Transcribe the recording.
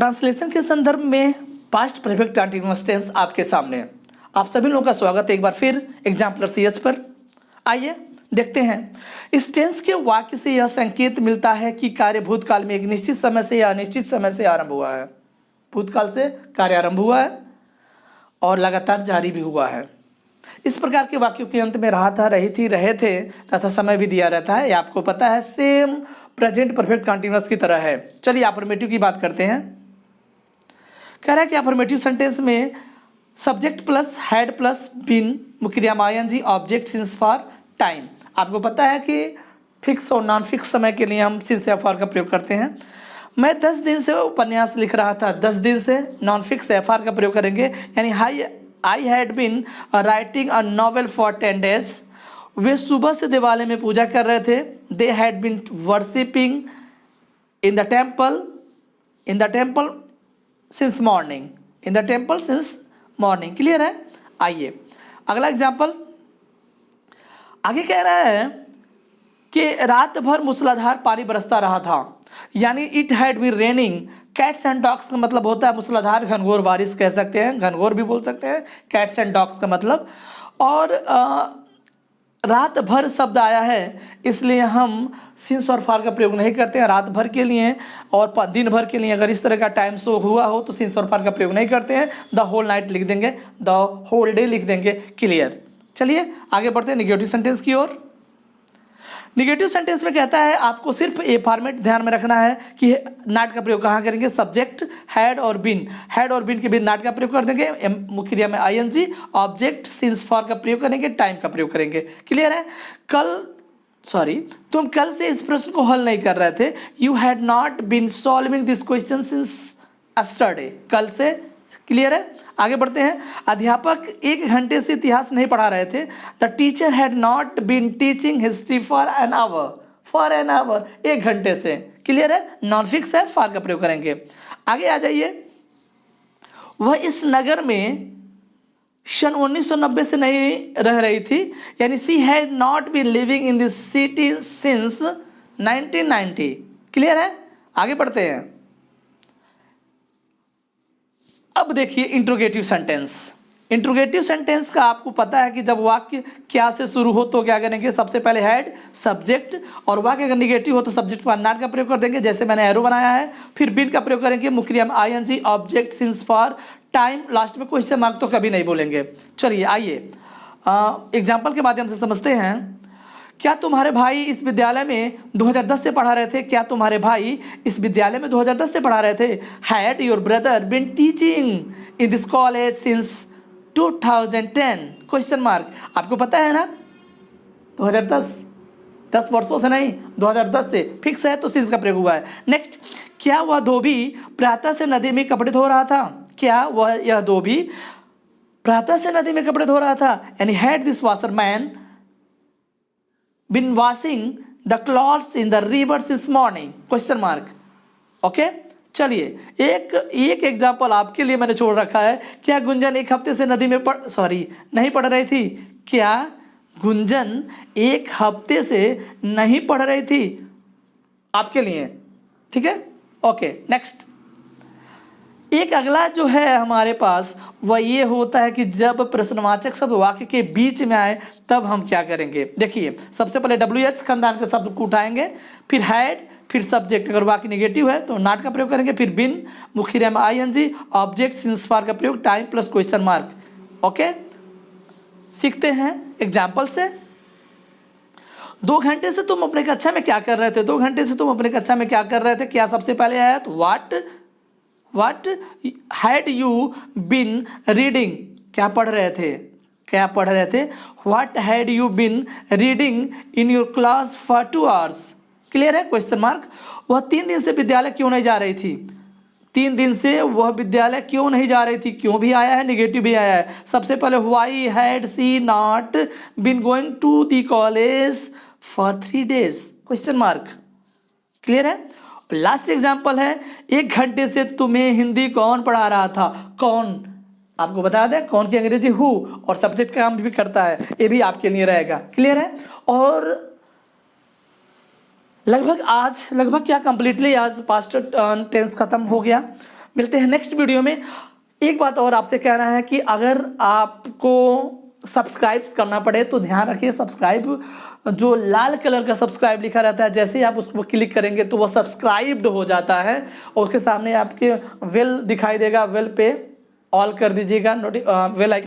Translation के संदर्भ में पास्ट परफेक्ट कंटीन्यूअस टेंस आपके सामने है। आप सभी लोगों का स्वागत है एक बार फिर एग्जाम्पलर सीएच पर। आइए देखते हैं। इस टेंस के वाक्य से यह संकेत मिलता है कि कार्य भूतकाल में एक निश्चित समय से या अनिश्चित समय से आरंभ हुआ है। भूतकाल से कार्य आरंभ हुआ है और लगातार जारी भी हुआ है। इस प्रकार के वाक्यों के अंत में रहा था, रही थी, रहे थे तथा समय भी दिया रहता है। ये आपको पता है, सेम प्रेजेंट परफेक्ट कंटीन्यूअस की तरह है। चलिए अफर्मेटिव की बात करते हैं। कह रहा है कि अफर्मेटिव सेंटेंस में subject plus had plus been, मुख्य क्रिया में ING, object since for time. आपको पता है कि फिक्स और नॉन फिक्स समय के लिए हम सिंस या फॉर का प्रयोग करते हैं। मैं 10 दिन से उपन्यास लिख रहा था। 10 दिन से नॉन फिक्स एफआर का प्रयोग करेंगे, यानी I had been writing a novel for 10 days। वे सुबह से दिवाले में पूजा कर रहे थे। They had been worshipping in the temple since morning. In the temple since morning. Clear है। आइए अगला एग्जाम्पल। आगे कह रहा है कि रात भर मूसलाधार पानी बरसता रहा था, यानी it had been raining cats and dogs का मतलब होता है मूसलाधार, घनघोर बारिश कह सकते हैं, घनघोर भी बोल सकते हैं, कैट्स एंड डॉग्स का मतलब। और रात भर शब्द आया है, इसलिए हम सिंस और फॉर का प्रयोग नहीं करते हैं रात भर के लिए। और दिन भर के लिए अगर इस तरह का टाइम शो हुआ हो तो सिंस और फॉर का प्रयोग नहीं करते हैं। द होल नाइट लिख देंगे, द होल डे लिख देंगे। क्लियर। चलिए आगे बढ़ते हैं निगेटिव सेंटेंस की ओर। निगेटिव सेंटेंस में कहता है आपको सिर्फ ए फॉर्मेट ध्यान में रखना है कि नॉट का प्रयोग कहाँ करेंगे। सब्जेक्ट हैड और बीन, हैड और बीन के बीच नॉट का प्रयोग कर देंगे। मुख्य क्रिया में आईएनजी, ऑब्जेक्ट सिंस फॉर का प्रयोग करेंगे, टाइम का प्रयोग करेंगे। क्लियर है। तुम कल से इस प्रश्न को हल नहीं कर रहे थे। You had not been solving this question since yesterday. कल से। क्लियर है। आगे बढ़ते हैं। अध्यापक 1 घंटे से इतिहास नहीं पढ़ा रहे थे। The teacher had not been teaching history for an hour. 1 घंटे से। क्लियर है। नॉन फिक्स है, फॉर का प्रयोग करेंगे। आगे आ जाइए। वह इस नगर में सन 1990 से नहीं रह रही थी, यानी she had not been living in this city since 1990। Clear है। आगे बढ़ते हैं। अब देखिए इंट्रोगेटिव सेंटेंस। इंट्रोगेटिव सेंटेंस का आपको पता है कि जब वाक्य क्या से शुरू हो तो क्या करेंगे। सबसे पहले हैड, सब्जेक्ट, और वाक्य अगर निगेटिव हो तो सब्जेक्ट पर नॉट का प्रयोग कर देंगे, जैसे मैंने एरो बनाया है। फिर बीन का प्रयोग करेंगे, मुख्य क्रिया में ING, object since for time, last में क्वेश्चन मार्क तो कभी नहीं बोलेंगे। चलिए आइए एग्जाम्पल के माध्यम से समझते हैं। क्या तुम्हारे भाई इस विद्यालय में 2010 से पढ़ा रहे थे। क्या तुम्हारे भाई इस विद्यालय में 2010 से पढ़ा रहे थे। Had your brother been teaching in this college since 2010 question mark. आपको पता है ना 2010, 10 वर्षों से नहीं, 2010 से फिक्स है तो सिंस का प्रयोग हुआ है। नेक्स्ट, क्या वह धोबी प्रातः से नदी में कपड़े धो रहा था। क्या यह धोबी प्रातः से नदी में कपड़े धो रहा था, यानी had this washerman been washing the clothes in the river since morning question mark. Okay. चलिए एक एग्जाम्पल आपके लिए मैंने छोड़ रखा है। क्या गुंजन 1 हफ्ते से नदी में नहीं पढ़ रही थी। क्या गुंजन 1 हफ्ते से नहीं पढ़ रही थी, आपके लिए। ठीक है। ओके। नेक्स्ट, एक अगला जो है हमारे पास वह ये होता है कि जब प्रश्नवाचक शब्द वाक्य के बीच में आए तब हम क्या करेंगे। देखिए सबसे पहले WH खानदान के शब्द को उठाएंगे, फिर हैड, फिर सब्जेक्ट, अगर वाक्य निगेटिव है तो नॉट का प्रयोग करेंगे, फिर बिन, मुख्य क्रिया में आईएनजी, ऑब्जेक्ट सिंस फॉर का प्रयोग, time plus question mark. Okay. सीखते हैं एग्जाम्पल से। 2 घंटे से तुम अपने कक्षा में क्या कर रहे थे। 2 घंटे से तुम अपने कक्षा में क्या कर रहे थे। क्या सबसे पहले आया तो What had you been reading, क्या पढ़ रहे थे। What had you been reading in your class for 2 hours। Clear है। Question mark. वह 3 दिन से विद्यालय क्यों नहीं जा रही थी। 3 दिन से वह विद्यालय क्यों नहीं जा रही थी। क्यों भी आया है, निगेटिव भी आया है। सबसे पहले why had she not been going to the college for 3 days question mark. Clear है। लास्ट एग्जाम्पल है, 1 घंटे से तुम्हें हिंदी कौन पढ़ा रहा था। कौन, आपको बता दें कौन की अंग्रेजी हु, और सब्जेक्ट का काम भी करता है, ये भी आपके लिए रहेगा। क्लियर है। और लगभग क्या कंप्लीटली आज पास्ट टेंस खत्म हो गया। मिलते हैं नेक्स्ट वीडियो में। एक बात और आपसे कहना है कि अगर आपको सब्सक्राइब करना पड़े तो ध्यान रखिए, सब्सक्राइब जो लाल कलर का सब्सक्राइब लिखा रहता है, जैसे ही आप उस पर क्लिक करेंगे तो वो सब्सक्राइब्ड हो जाता है और उसके सामने आपके वेल दिखाई देगा, वेल पे ऑल कर दीजिएगा, बेल आइकन